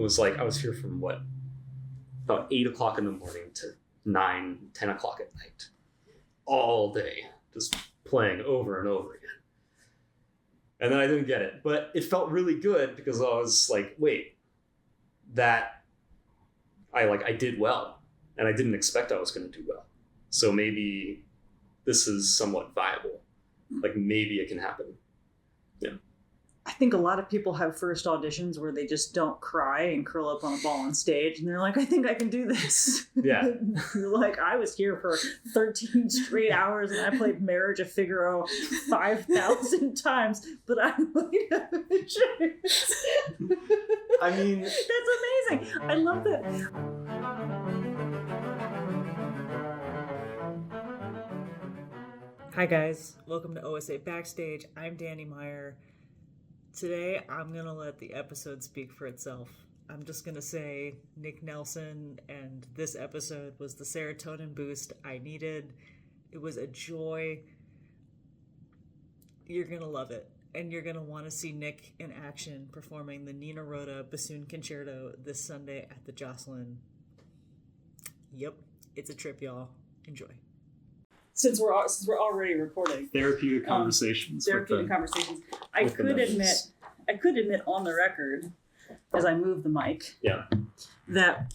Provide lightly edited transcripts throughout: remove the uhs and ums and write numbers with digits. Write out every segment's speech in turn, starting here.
was like, I was here from about 8 o'clock in the morning to 9, 10 o'clock at night. All day, just playing over and over again. And then I didn't get it. But it felt really good because I was like, wait, I did well. And I didn't expect I was going to do well. So maybe this is somewhat viable. Like maybe it can happen. Yeah. I think a lot of people have first auditions where they just don't cry and curl up on a ball on stage and they're like, I think I can do this. Yeah. You're like, I was here for 13 straight hours and I played Marriage of Figaro 5,000 times, but I might have a chance. I mean, that's amazing. I love that. Hi guys, welcome to OSA Backstage. I'm Dani Meyer. Today, I'm going to let the episode speak for itself. I'm just going to say Nick Nelson, and this episode was the serotonin boost I needed. It was a joy. You're going to love it. And you're going to want to see Nick in action performing the Nina Rota Bassoon Concerto this Sunday at the Jocelyn. Yep, it's a trip, y'all. Enjoy. Since we're already recording therapeutic conversations. I could admit on the record, as I move the mic, that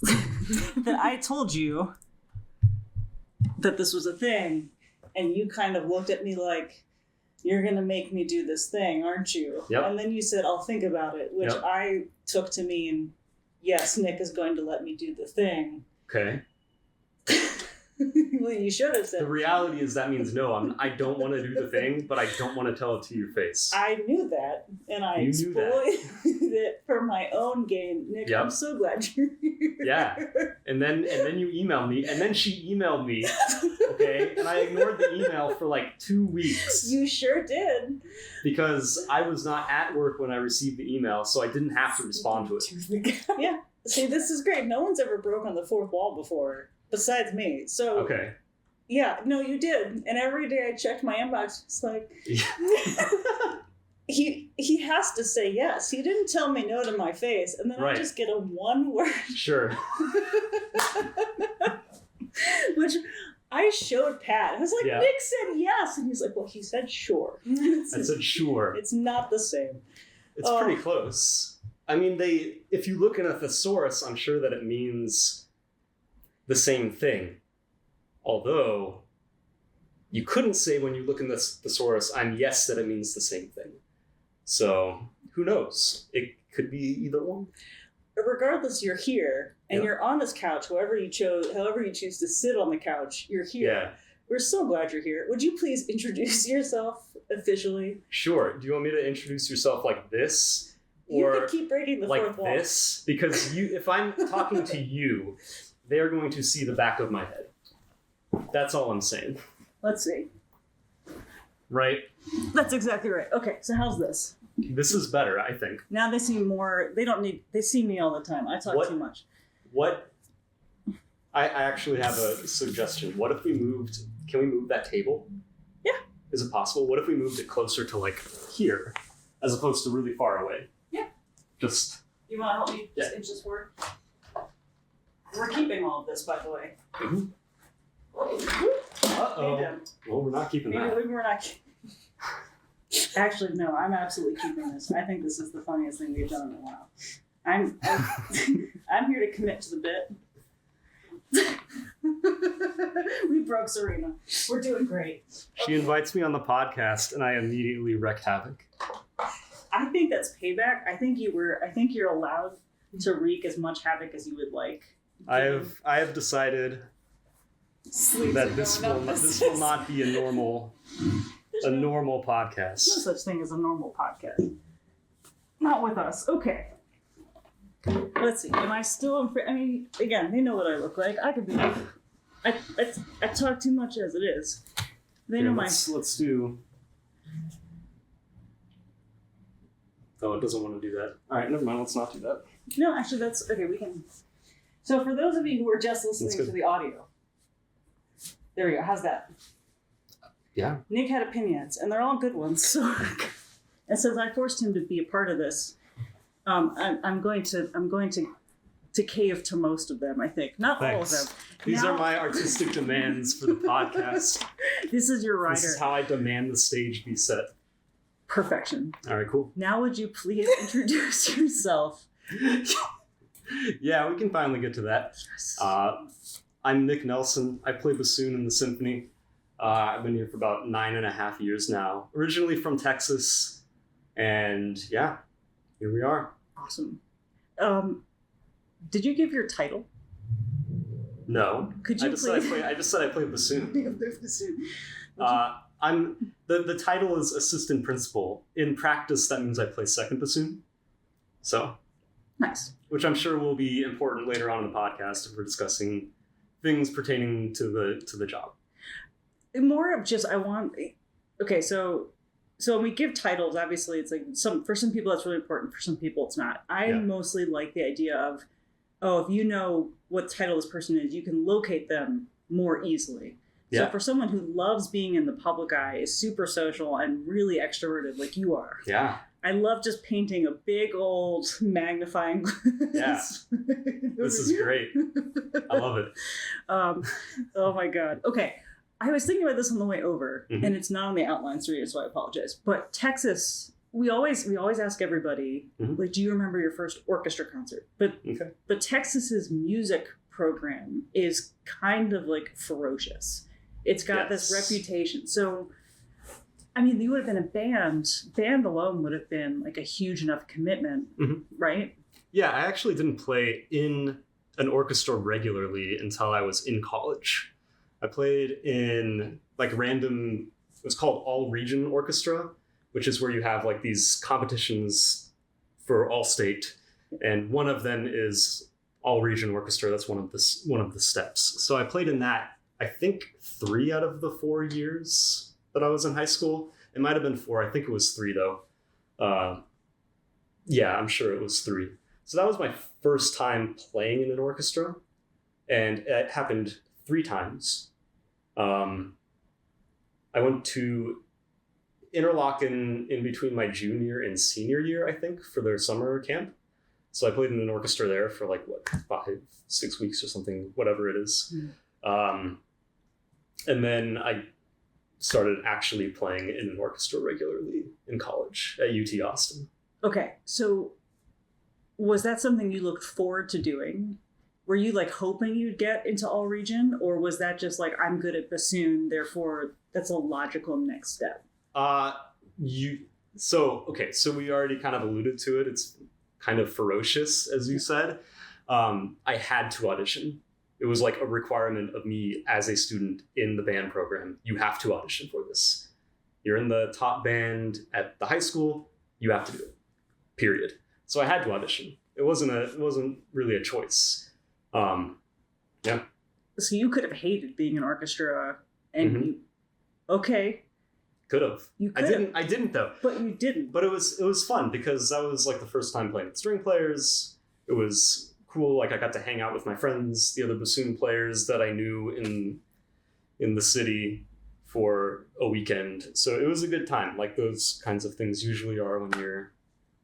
that I told you that this was a thing, and you kind of looked at me like, "You're gonna make me do this thing, aren't you?" Yep. And then you said, "I'll think about it," which I took to mean, yes, Nick is going to let me do the thing. Okay. Well, you should have said. The reality is that means no. I don't want to do the thing, but I don't want to tell it to your face. I knew that, and I exploited it for my own gain. Nick, I'm so glad you're here. Yeah, and then you emailed me, and then she emailed me. Okay, and I ignored the email for like 2 weeks. You sure did. Because I was not at work when I received the email, so I didn't have to respond to it. Yeah. See, this is great. No one's ever broken the fourth wall before. Besides me. So okay. Yeah, no, you did. And every day I checked my inbox, it's like he has to say yes. He didn't tell me no to my face, and then I just get a one word. Sure. Which I showed Pat. I was like, Nick said yes, and he's like, well, he said sure. I said sure. It's not the same. It's pretty close. I mean, if you look in a thesaurus, I'm sure that it means the same thing. Although, you couldn't say when you look in this thesaurus, I'm yes, that it means the same thing. So, who knows? It could be either one. Regardless, you're here, and you're on this couch, however you choose to sit on the couch, you're here. Yeah. We're so glad you're here. Would you please introduce yourself officially? Sure. Do you want me to introduce yourself like this? Or you could keep breaking the fourth wall. Like this? Because if I'm talking to you, they are going to see the back of my head. That's all I'm saying. Let's see. Right? That's exactly right. Okay, so how's this? This is better, I think. Now they see more, they see me all the time. I talk too much. I actually have a suggestion. What if can we move that table? Yeah. Is it possible? What if we moved it closer to like here, as opposed to really far away? Yeah. Just. You want to help me just inch this forward? We're keeping all of this, by the way. Mm-hmm. Uh-oh. Well, we're not keeping that. Maybe we're not. Actually, no, I'm absolutely keeping this. I think this is the funniest thing we've done in a while. I'm here to commit to the bit. We broke Serena. We're doing great. She invites me on the podcast, and I immediately wreak havoc. I think that's payback. I think you're allowed to wreak as much havoc as you would like. I have decided that this will not be a normal podcast. No such thing as a normal podcast. Not with us. Okay. Let's see. Am I still? I mean, again, they know what I look like. I could be. I talk too much as it is. They know my. Let's do. Oh, it doesn't want to do that. All right, never mind. Let's not do that. No, actually, that's okay. We can. So for those of you who are just listening to the audio, there we go. How's that? Yeah. Nick had opinions, and they're all good ones. So, and since I forced him to be a part of this, I'm going to cave to most of them, I think. Not Thanks. all of them. These are my artistic demands for the podcast. This is your rider. This is how I demand the stage be set. Perfection. All right, cool. Now would you please introduce yourself? Yeah, we can finally get to that. Yes. I'm Nick Nelson. I play bassoon in the symphony. I've been here for about 9.5 years now. Originally from Texas. And yeah, here we are. Awesome. Did you give your title? No. Could you I just said I play bassoon. I'm the title is assistant principal. In practice, that means I play second bassoon. So nice. Which I'm sure will be important later on in the podcast if we're discussing things pertaining to the job. More of just so when we give titles, obviously it's like for some people that's really important, for some people it's not. I mostly like the idea of, if you know what title this person is, you can locate them more easily. So for someone who loves being in the public eye, is super social and really extroverted like you are. Yeah. I love just painting a big old magnifying glass. Yeah. This is great. I love it. Oh my God. Okay. I was thinking about this on the way over, and it's not on the outlines for you, so I apologize. But Texas, we always ask everybody, like, do you remember your first orchestra concert? But Texas's music program is kind of like ferocious. It's got this reputation. So, I mean, you would have been a band. Band alone would have been like a huge enough commitment, right? Yeah, I actually didn't play in an orchestra regularly until I was in college. I played in it was called All Region Orchestra, which is where you have like these competitions for all state. And one of them is All Region Orchestra. That's one of the steps. So I played in that, I think 3 out of the 4 years that I was in high school. It might have been 4. I think it was 3 though. Yeah, I'm sure it was 3. So that was my first time playing in an orchestra. And it happened 3 times. I went to Interlochen in between my junior and senior year, I think, for their summer camp. So I played in an orchestra there for 5-6 weeks or something, whatever it is. And then I started actually playing in an orchestra regularly in college at UT Austin. Okay, so was that something you looked forward to doing? Were you hoping you'd get into All Region, or was that just I'm good at bassoon, therefore that's a logical next step? So we already kind of alluded to it. It's kind of ferocious, as you said. I had to audition. It was a requirement of me as a student in the band program. You have to audition for this. You're in the top band at the high school. You have to do it. Period. So I had to audition. It wasn't really a choice. Yeah. So you could have hated being in orchestra, and could have. You could. I didn't though. But you didn't. But it was fun because that was the first time playing with string players. It was cool. I got to hang out with my friends, the other bassoon players that I knew in the city for a weekend. So it was a good time. Those kinds of things usually are when you're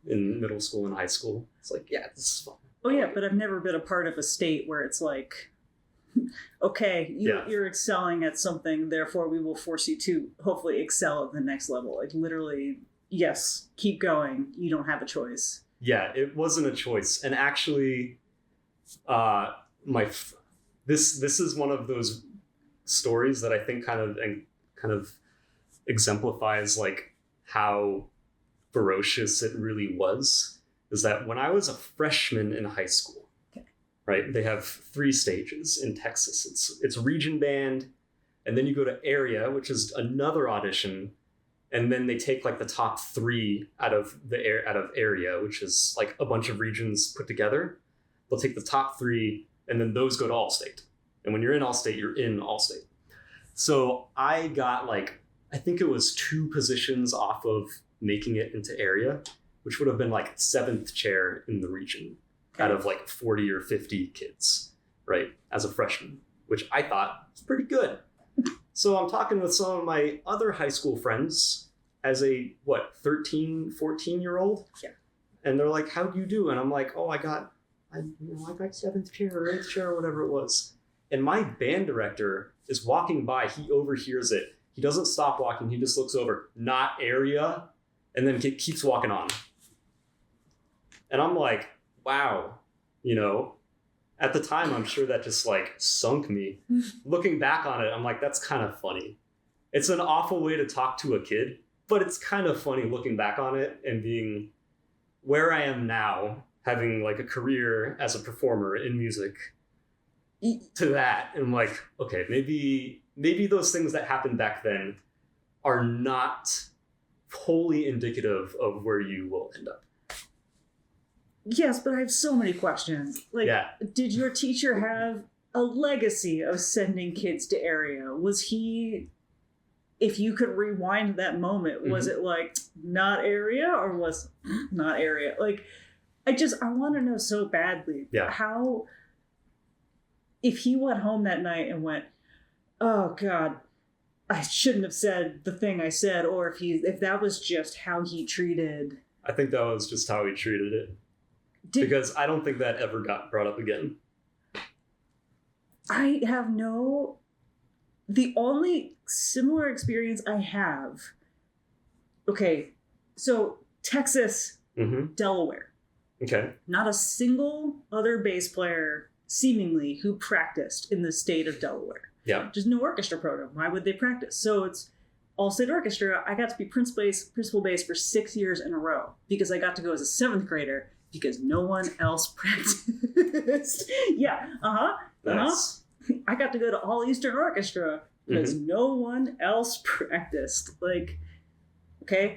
in middle school and high school. It's this is fun. Oh yeah, but I've never been a part of a state where it's you're excelling at something, therefore we will force you to hopefully excel at the next level. Literally, yes, keep going. You don't have a choice. Yeah, it wasn't a choice. And actually, this is one of those stories that I think kind of exemplifies how ferocious it really was. Is that when I was a freshman in high school, right? They have 3 stages in Texas. It's region band, and then you go to area, which is another audition, and then they take the top 3 out of area, which is a bunch of regions put together. They'll take the top 3, and then those go to all state. And when you're in all state, you're in all state. So I got I think it was 2 positions off of making it into area, which would have been 7th chair in the region out of 40 or 50 kids, right? As a freshman, which I thought was pretty good. So I'm talking with some of my other high school friends as a 13, 14-year-old. Yeah. And they're like, how'd you do? And I'm like, oh, I got 7th chair or 8th chair or whatever it was. And my band director is walking by. He overhears it. He doesn't stop walking. He just looks over, not area, and then keeps walking on. And I'm like, wow, at the time, I'm sure that just like sunk me. Looking back on it, I'm like, that's kind of funny. It's an awful way to talk to a kid, but it's kind of funny looking back on it and being where I am now, having like a career as a performer in music, to that. And I'm like, okay, maybe those things that happened back then are not wholly indicative of where you will end up. Yes, but I have so many questions. Did your teacher have a legacy of sending kids to area? Was he, if you could rewind that moment, was it like not area or was not area? Like, I want to know so badly how, if he went home that night and went, oh God, I shouldn't have said the thing I said, or if that was just how he treated. I think that was just how he treated it. Because I don't think that ever got brought up again. I have the only similar experience I have. Okay, so Texas, Delaware. Okay. Not a single other bass player, seemingly, who practiced in the state of Delaware. Yeah. Just no orchestra program. Why would they practice? So it's all state orchestra. I got to be principal bass for 6 years in a row because I got to go as a 7th grader. Because no one else practiced. Nice. I got to go to all Eastern Orchestra because no one else practiced. Like, okay.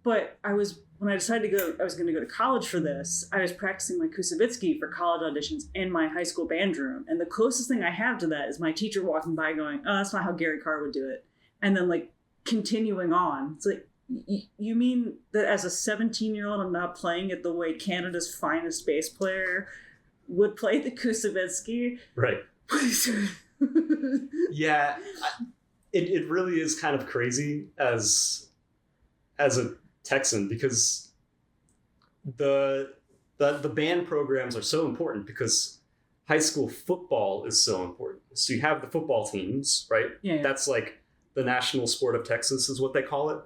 But when I decided I was going to go to college for this, I was practicing my Kusavitsky for college auditions in my high school band room. And the closest thing I have to that is my teacher walking by going, oh, that's not how Gary Carr would do it. And then like continuing on. It's like, you mean that as a 17-year-old, I'm not playing it the way Canada's finest bass player would play the Kusavitsky? Right. Yeah, it really is kind of crazy as a Texan because the band programs are so important because high school football is so important. So you have the football teams, right? Yeah. That's like the national sport of Texas is what they call it.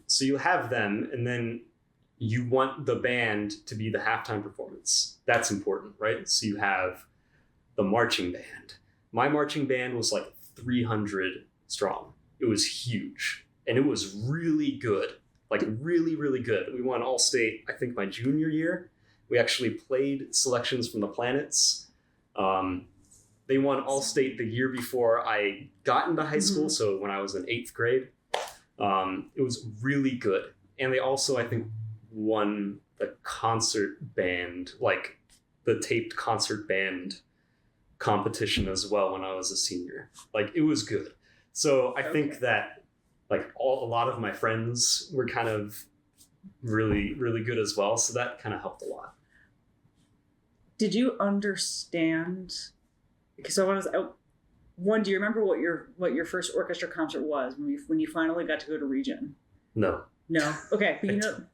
So you have them, and then you want the band to be the halftime performance. That's important, right? So you have the marching band. My marching band was like 300 strong. It was huge, and it was really good, like really, really good. We won all state, I think, my junior year. We actually played selections from the Planets. They won all state the year before I got into high school, so when I was in 8th grade. It was really good. And they also, I think, won the concert band, like the taped concert band competition as well when I was a senior. Like, it was good. So I think that like a lot of my friends were kind of really, really good as well. So that kind of helped a lot. Did you understand? Because one, do you remember what your first orchestra concert was when you finally got to go to Region? No. Okay, but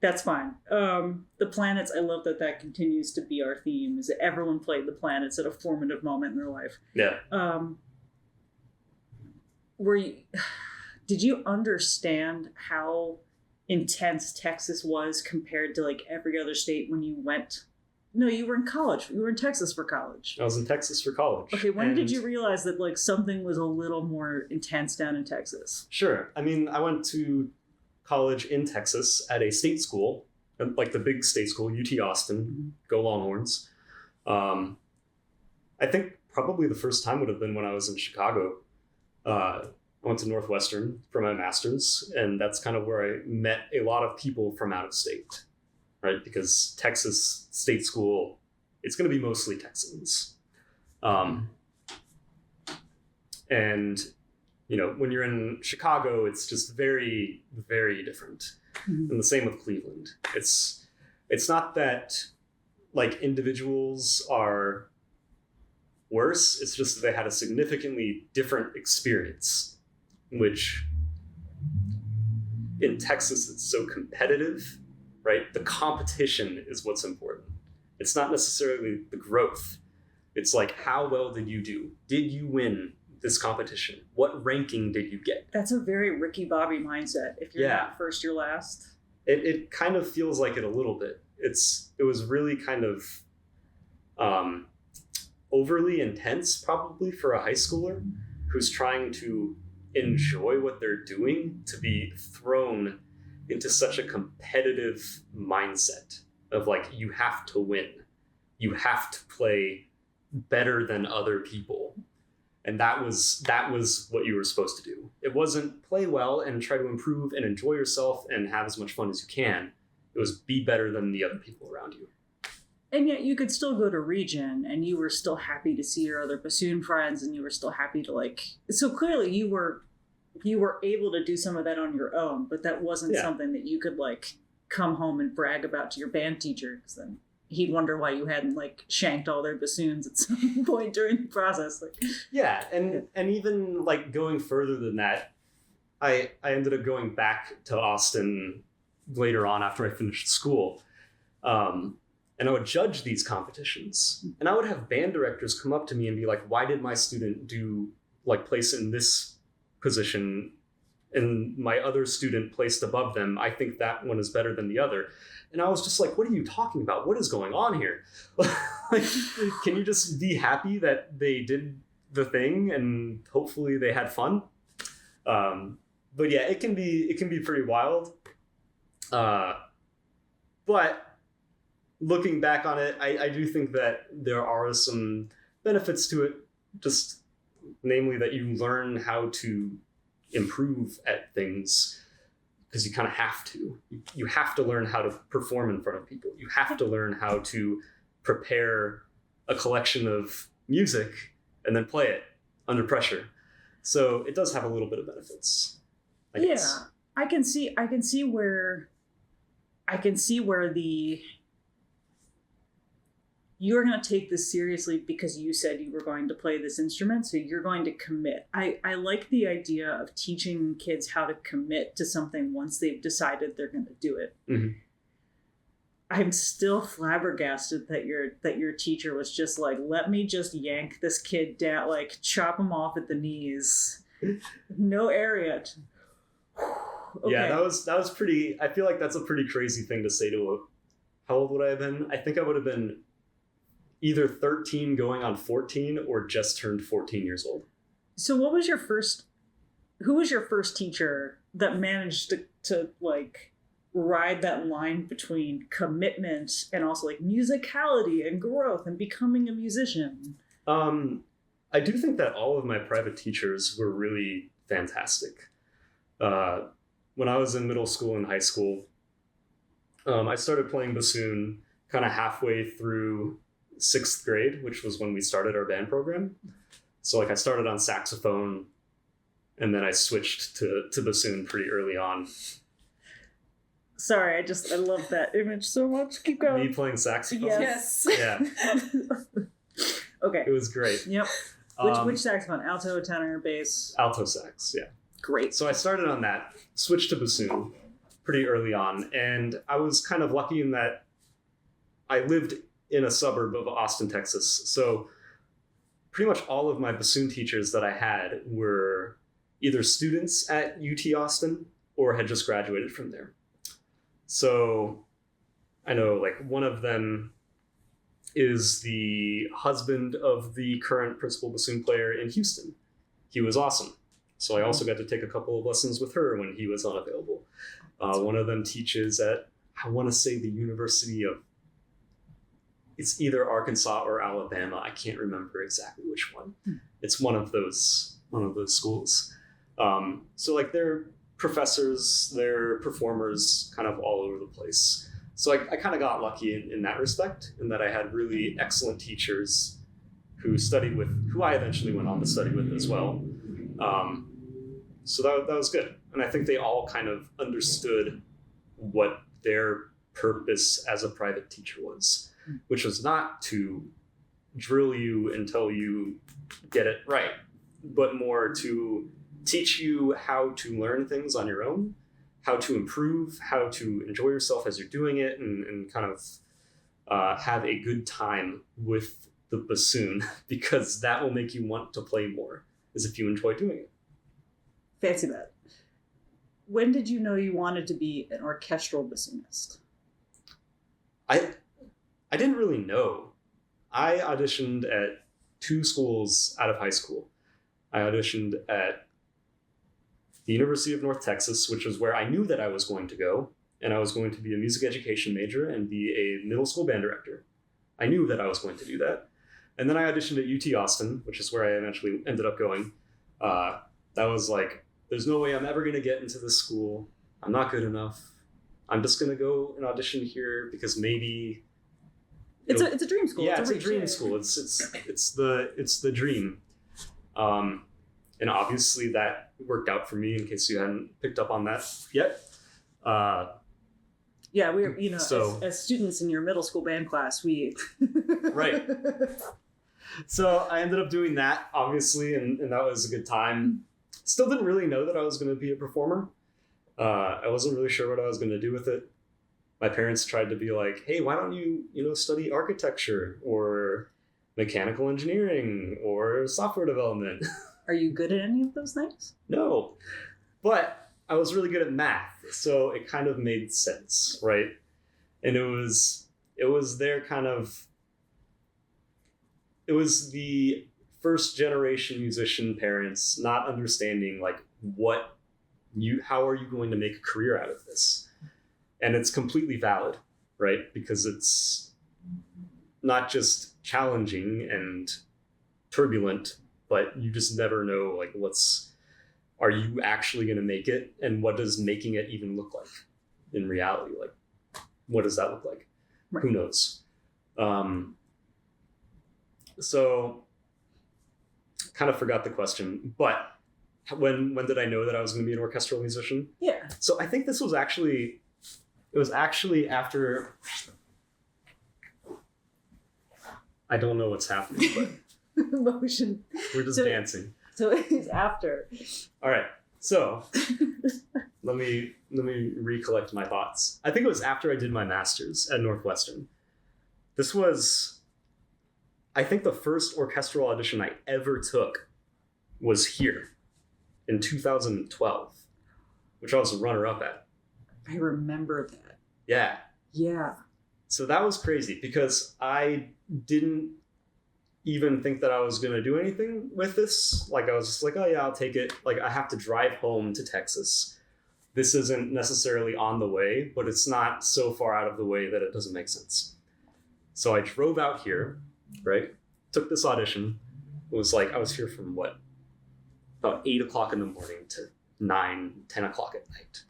that's fine. The Planets, I love that continues to be our theme. Is that everyone played the Planets at a formative moment in their life? Yeah. Did you understand how intense Texas was compared to like every other state when you went? No, you were in college. You were in Texas for college. I was in Texas for college. Okay, when did you realize that like something was a little more intense down in Texas? Sure. I mean, I went to college in Texas at a state school, like the big state school, UT Austin. Go Longhorns. I think probably the first time would have been when I was in Chicago. I went to Northwestern for my master's, and that's kind of where I met a lot of people from out of state. Right, because Texas state school, it's going to be mostly Texans. And, when you're in Chicago, it's just very, very different. And the same with Cleveland. It's not that like individuals are worse. It's just that they had a significantly different experience, which in Texas, it's so competitive. right? The competition is what's important. It's not necessarily the growth. It's like, how well did you do? Did you win this competition? What ranking did you get? That's a very Ricky Bobby mindset. If you're not first, you're last. It kind of feels like it a little bit. It was really kind of overly intense, probably, for a high schooler who's trying to enjoy what they're doing, to be thrown into such a competitive mindset of like, you have to win. You have to play better than other people. And that was what you were supposed to do. It wasn't play well and try to improve and enjoy yourself and have as much fun as you can. It was be better than the other people around you. And yet you could still go to region and you were still happy to see your other bassoon friends, and you were still happy to like, so clearly you were able to do some of that on your own, but that wasn't something that you could like come home and brag about to your band teacher, because then he'd wonder why you hadn't like shanked all their bassoons at some point during the process. Like, and even like going further than that, I ended up going back to Austin later on after I finished school. And I would judge these competitions, and I would have band directors come up to me and be like, why did my student do like place in this position and my other student placed above them? I think that one is better than the other. And I was just like, what are you talking about? What is going on here? Like, can you just be happy that they did the thing and hopefully they had fun? But yeah, it can be pretty wild. But looking back on it, I do think that there are some benefits to it, just namely that you learn how to improve at things, because you kind of have to. You have to learn how to perform in front of people. You have to learn how to prepare a collection of music and then play it under pressure. So it does have a little bit of benefits, I guess. I can see where you're going to take this seriously because you said you were going to play this instrument, so you're going to commit. I like the idea of teaching kids how to commit to something once they've decided they're going to do it. Mm-hmm. I'm still flabbergasted that your teacher was just like, let me just yank this kid down, like chop him off at the knees. No area. Okay. Yeah, that was pretty. I feel like that's a pretty crazy thing to say to how old would I have been? I think I would have been either 13 going on 14 or just turned 14 years old. So who was your first teacher that managed to like ride that line between commitment and also like musicality and growth and becoming a musician? I do think that all of my private teachers were really fantastic. When I was in middle school and high school, I started playing bassoon kind of halfway through 6th grade, which was when we started our band program. So like I started on saxophone and then I switched to bassoon pretty early on. Sorry, I love that image so much. Keep going. Me playing saxophone? Yes. Yeah. Okay. It was great. Yep. Which saxophone? Alto, tenor, bass? Alto sax, yeah. Great. So I started on that, switched to bassoon pretty early on, and I was kind of lucky in that I lived in a suburb of Austin, Texas. So pretty much all of my bassoon teachers that I had were either students at UT Austin or had just graduated from there. So I know like one of them is the husband of the current principal bassoon player in Houston. He was awesome. So I also got to take a couple of lessons with her when he was unavailable. One of them teaches at, I want to say, the University of, it's either Arkansas or Alabama. I can't remember exactly which one. It's one of those schools. So like they're professors, they're performers kind of all over the place. So I kind of got lucky in that respect, in that I had really excellent teachers who I eventually went on to study with as well. So that was good. And I think they all kind of understood what their purpose as a private teacher was, which was not to drill you until you get it right, but more to teach you how to learn things on your own, how to improve, how to enjoy yourself as you're doing it, and kind of have a good time with the bassoon, because that will make you want to play more, is if you enjoy doing it. Fancy that. When did you know you wanted to be an orchestral bassoonist? I didn't really know. I auditioned at 2 schools out of high school. I auditioned at the University of North Texas, which was where I knew that I was going to go, and I was going to be a music education major and be a middle school band director. I knew that I was going to do that. And then I auditioned at UT Austin, which is where I eventually ended up going. That was like, there's no way I'm ever going to get into this school. I'm not good enough. I'm just going to go and audition here because maybe... It's a dream school. Yeah, it's a dream school. It's the dream. And obviously that worked out for me, in case you hadn't picked up on that yet. Yeah, we're, as students in your middle school band class, we... Right. So I ended up doing that, obviously, and that was a good time. Still didn't really know that I was going to be a performer. I wasn't really sure what I was going to do with it. My parents tried to be like, hey, why don't you, study architecture or mechanical engineering or software development? Are you good at any of those things? No, but I was really good at math, so it kind of made sense, right? And it was the first generation musician parents not understanding like how are you going to make a career out of this? And it's completely valid, right? Because it's not just challenging and turbulent, but you just never know, like, are you actually going to make it? And what does making it even look like in reality? Like, what does that look like? Right. Who knows? So kind of forgot the question, but when did I know that I was going to be an orchestral musician? Yeah. So I think it was actually after, I don't know what's happening, but motion. We're just dancing. So it's after. All right. So let me recollect my thoughts. I think it was after I did my master's at Northwestern. This was, I think, the first orchestral audition I ever took was here in 2012, which I was a runner-up at. I remember that. Yeah. Yeah. So that was crazy because I didn't even think that I was going to do anything with this. Like, I was just like, oh yeah, I'll take it. Like, I have to drive home to Texas. This isn't necessarily on the way, but it's not so far out of the way that it doesn't make sense. So I drove out here, right? Took this audition. It was like, I was here from about 8 o'clock in the morning to 9, 10 o'clock at night.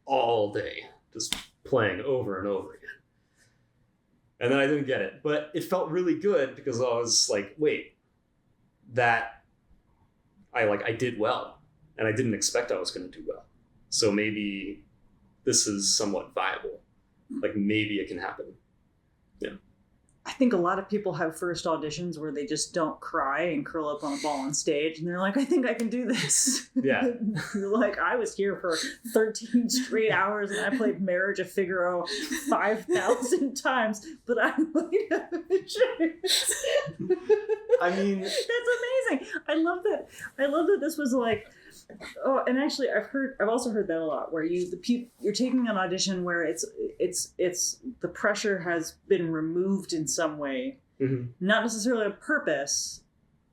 All day, just playing over and over again. And then I didn't get it, but it felt really good because I was like, wait, I did well, and I didn't expect I was going to do well. So maybe this is somewhat viable. Like, maybe it can happen. Yeah. I think a lot of people have first auditions where they just don't cry and curl up on a ball on stage, and they're like, I think I can do this. Yeah. You're like, I was here for 13 straight hours and I played Marriage of Figaro 5,000 times, but I might have a chance. I mean, that's amazing. I love that. I love that this was like, oh, and actually I've also heard that a lot, where you're taking an audition where it's the pressure has been removed in some way, mm-hmm. not necessarily on purpose,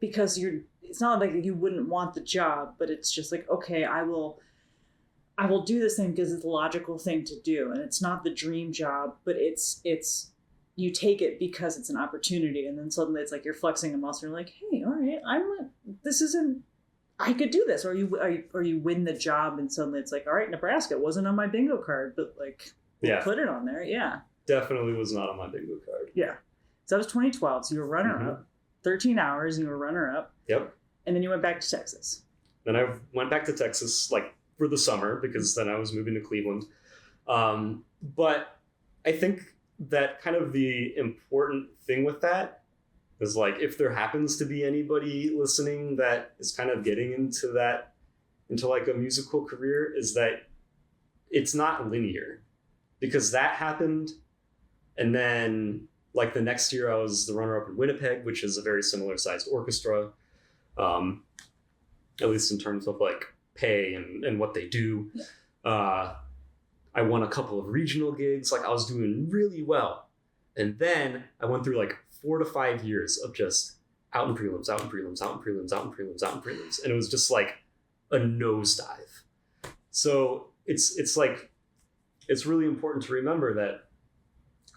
because it's not like you wouldn't want the job, but it's just like, okay, I will do this thing because it's the logical thing to do, and it's not the dream job, but it's you take it because it's an opportunity, and then suddenly it's like you're flexing a muscle. You're like, hey, all right, I could do this, or you win the job, and suddenly it's like, all right, Nebraska wasn't on my bingo card, but like, we'll put it on there. Yeah, definitely was not on my bingo card. Yeah, so that was 2012. So you were runner up, 13 hours, and you were runner up. Yep. And then you went back to Texas. Then I went back to Texas, like, for the summer, because then I was moving to Cleveland. But I think that kind of the important thing with that is, like, if there happens to be anybody listening that is kind of getting into like a musical career, is that it's not linear, because that happened, and then like the next year I was the runner-up in Winnipeg, which is a very similar sized orchestra, at least in terms of like pay and what they do. I won a couple of regional gigs. Like I was doing really well. And then I went through like 4 to 5 years of just out in prelims, out in prelims, out in prelims, out in prelims, out in prelims. And it was just like a nosedive. So it's like, it's really important to remember that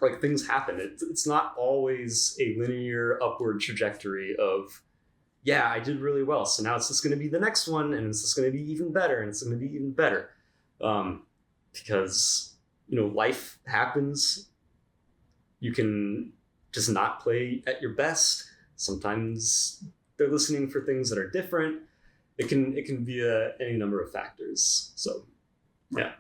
like things happen. It's not always a linear upward trajectory of, yeah, I did really well, so now it's just going to be the next one, and it's just going to be even better, and it's going to be even better. Because, life happens. You can just not play at your best. Sometimes they're listening for things that are different. It can be any number of factors. So, yeah.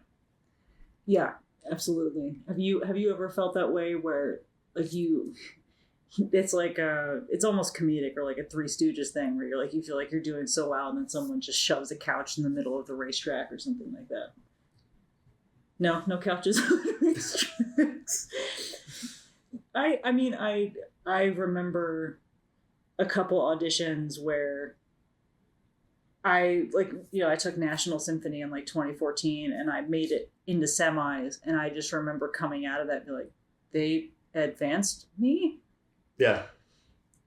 Yeah, absolutely. Have you ever felt that way where like it's like it's almost comedic, or like a Three Stooges thing where you're like, you feel like you're doing so well and then someone just shoves a couch in the middle of the racetrack or something like that? No couches on the racetracks. I remember a couple auditions where I took National Symphony in like 2014 and I made it into semis, and I just remember coming out of that and be like, they advanced me? Yeah.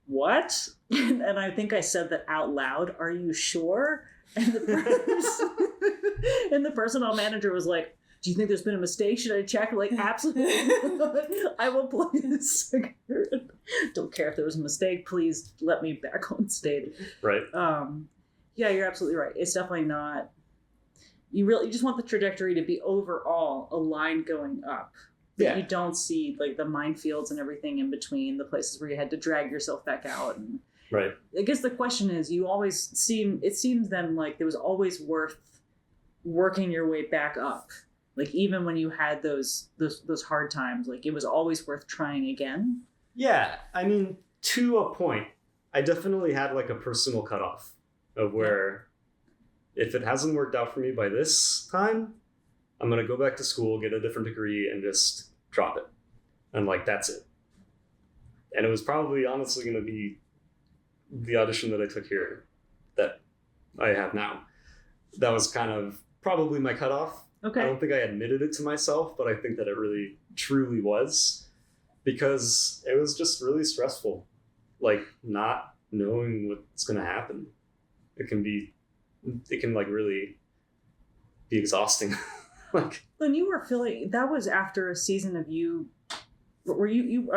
What? And I think I said that out loud. Are you sure? And the personnel manager was like, do you think there's been a mistake? Should I check? Like, absolutely. I will play this. Don't care if there was a mistake. Please let me back on stage. Right. Yeah, you're absolutely right. It's definitely not. You just want the trajectory to be overall a line going up. Yeah. You don't see like the minefields and everything in between, the places where you had to drag yourself back out. And right. I guess the question is, it seems then like it was always worth working your way back up. Like even when you had those hard times, like it was always worth trying again. Yeah, I mean, to a point, I definitely had like a personal cutoff of where if it hasn't worked out for me by this time, I'm going to go back to school, get a different degree, and just drop it. And like, that's it. And it was probably honestly going to be the audition that I took here that I have now. That was kind of probably my cutoff. Okay. I don't think I admitted it to myself, but I think that it really truly was, because it was just really stressful. Like not knowing what's going to happen. It can like really be exhausting. Like when you were feeling, that was after a season of you, were you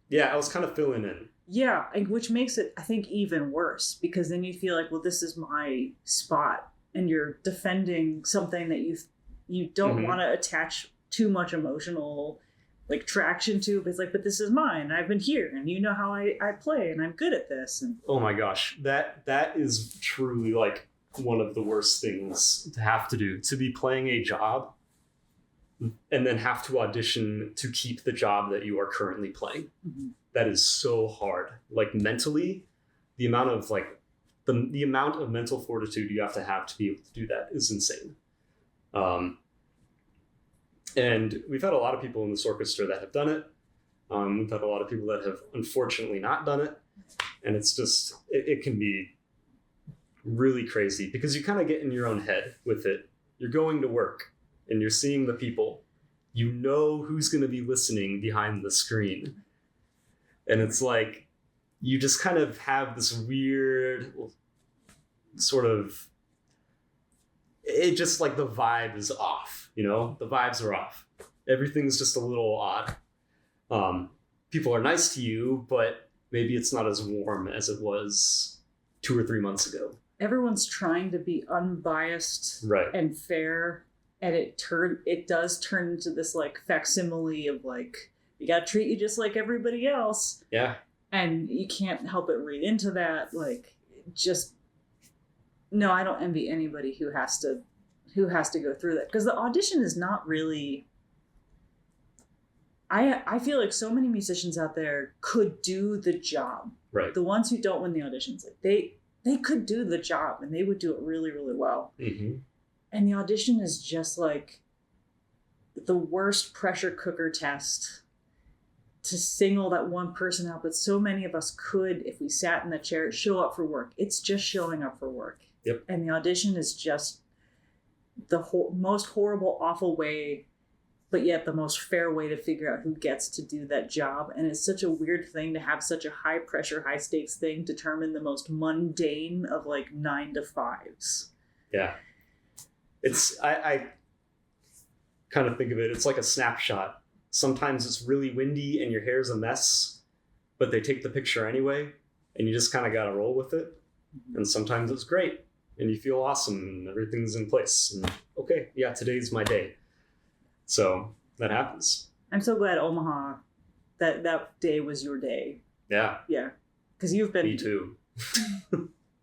yeah, I was kind of filling in. Yeah, which makes it, I think, even worse, because then you feel like, well, this is my spot, and you're defending something that you don't want to attach too much emotional like traction to, but it's like, but this is mine. I've been here, and you know how I play, and I'm good at this. And oh my gosh, that is truly like one of the worst things to have to do, to be playing a job and then have to audition to keep the job that you are currently playing. Mm-hmm. That is so hard. Like mentally, the amount of like the amount of mental fortitude you have to be able to do that is insane. And we've had a lot of people in this orchestra that have done it. We've had a lot of people that have unfortunately not done it. And it's just, it can be really crazy because you kind of get in your own head with it. You're going to work and you're seeing the people. You know who's going to be listening behind the screen. And it's like, you just kind of have this weird sort of, it just like the vibe is off, you know? The vibes are off. Everything's just a little odd. People are nice to you, but maybe it's not as warm as it was 2 or 3 months ago. Everyone's trying to be unbiased and fair, and it does turn into this like facsimile of like, you gotta treat you just like everybody else. Yeah. And you can't help but read into that. Like, just, no, I don't envy anybody who has to go through that. Because the audition is not really, I feel like so many musicians out there could do the job. Right. The ones who don't win the auditions, like they could do the job and they would do it really, really well. Mm-hmm. And the audition is just like, the worst pressure cooker test to single that one person out, but so many of us could, if we sat in the chair, show up for work. It's just showing up for work. Yep. And the audition is just the most horrible, awful way, but yet the most fair way to figure out who gets to do that job. And it's such a weird thing to have such a high pressure, high stakes thing determine the most mundane of like 9 to 5s. Yeah. I kind of think of it, it's like a snapshot. Sometimes it's really windy and your hair's a mess, but they take the picture anyway, and you just kind of got to roll with it. And sometimes it's great, and you feel awesome, and everything's in place. And okay, yeah, today's my day. So that happens. I'm so glad Omaha, that day was your day. Yeah. Yeah. Because you've been... Me too.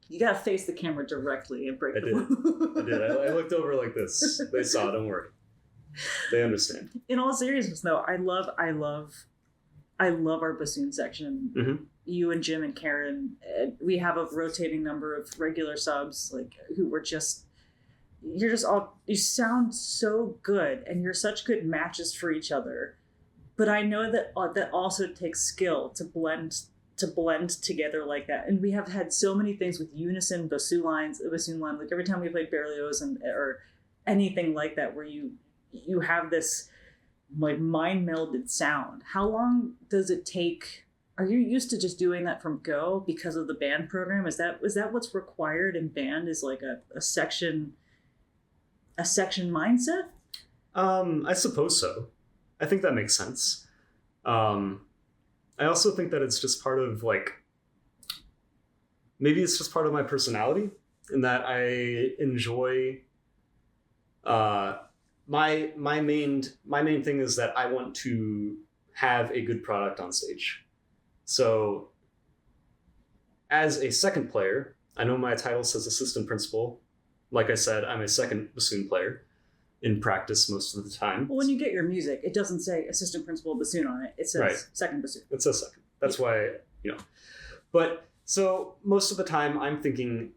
You got to face the camera directly and break I did. I looked over like this. They saw, don't worry. They understand. In all seriousness, though, I love our bassoon section. Mm-hmm. You and Jim and Karen, we have a rotating number of regular subs, like who were you sound so good, and you're such good matches for each other. But I know that that also takes skill to blend together like that. And we have had so many things with unison bassoon line, like every time we played Berlioz or anything like that, where you have this like mind melded sound. How long does it take? Are you used to just doing that from go because of the band program? Is that what's required in band, is like a section mindset? I suppose so. I think that makes sense. I also think that it's just part of maybe it's just part of my personality, in that I enjoy my main thing is that I want to have a good product on stage. So as a second player, I know my title says assistant principal. Like I said, I'm a second bassoon player in practice most of the time. Well, when you get your music, it doesn't say assistant principal bassoon on it. It says second bassoon. It says second. That's why, But so most of the time I'm thinking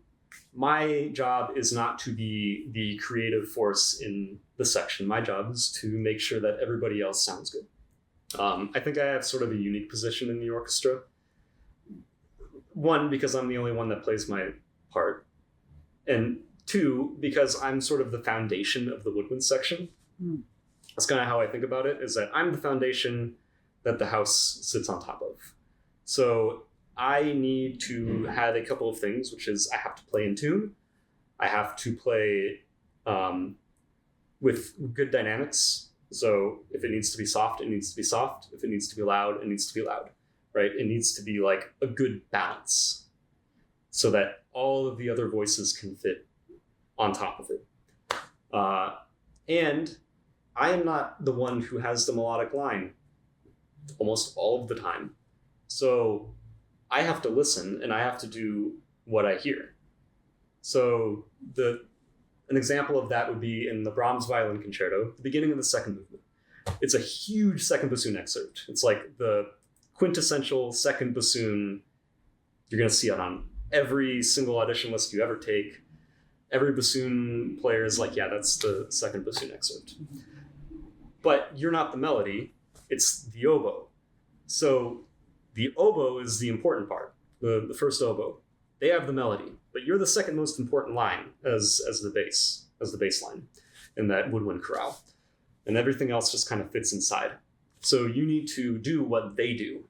my job is not to be the creative force in the section. My job is to make sure that everybody else sounds good. I think I have sort of a unique position in the orchestra. One, because I'm the only one that plays my part. And two, because I'm sort of the foundation of the woodwind section. Mm. That's kind of how I think about it, is that I'm the foundation that the house sits on top of. So I need to have a couple of things, which is I have to play in tune. I have to play with good dynamics. So if it needs to be soft, it needs to be soft. If it needs to be loud, it needs to be loud, right? It needs to be like a good balance so that all of the other voices can fit on top of it. And I am not the one who has the melodic line almost all of the time. So I have to listen and I have to do what I hear. So an example of that would be in the Brahms Violin Concerto, the beginning of the second movement. It's a huge second bassoon excerpt. It's like the quintessential second bassoon. You're going to see it on every single audition list you ever take. Every bassoon player is like, yeah, that's the second bassoon excerpt. But you're not the melody, it's the oboe. So the oboe is the important part, the first oboe. They have the melody, but you're the second most important line as the bass line in that woodwind chorale. And everything else just kind of fits inside. So you need to do what they do.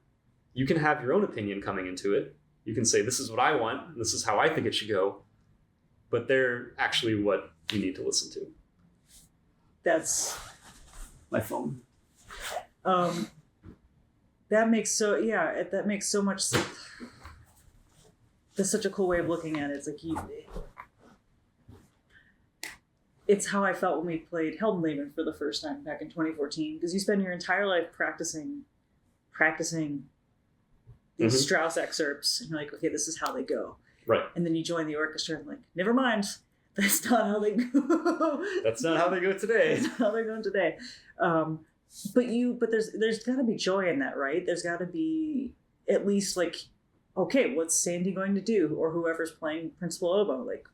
You can have your own opinion coming into it. You can say, this is what I want, this is how I think it should go. But they're actually what you need to listen to. That's my phone. That makes so much sense. That's such a cool way of looking at it. It's like it's how I felt when we played Heldenleben for the first time back in 2014, because you spend your entire life practicing these Strauss excerpts, and you're like, okay, this is how they go. Right. And then you join the orchestra and like, never mind. That's not how they go. That's not how they go today. That's not how they're going today. But there's got to be joy in that, right? There's got to be at least okay, what's Sandy going to do, or whoever's playing principal oboe? Like,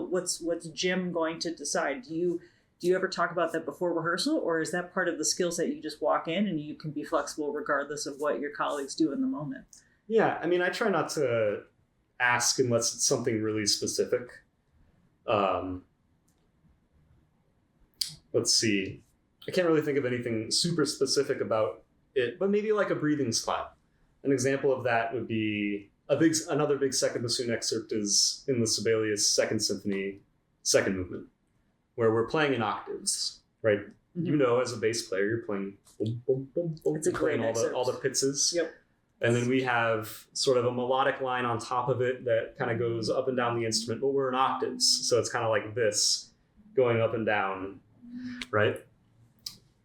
what's Jim going to decide? Do do you ever talk about that before rehearsal, or is that part of the skill set you just walk in and you can be flexible regardless of what your colleagues do in the moment? Yeah, I mean, I try not to ask unless it's something really specific. Let's see. I can't really think of anything super specific about it, but maybe like a breathing spot. An example of that would be another big second bassoon excerpt is in the Sibelius Second Symphony, second movement, where we're playing in octaves, right? Mm-hmm. You know, as a bass player, you're playing boom, boom, boom, boom. It's a great excerpt. All the pizzes. Yep. And then we have sort of a melodic line on top of it that kind of goes up and down the instrument, but we're in octaves. So it's kind of like this, going up and down, right?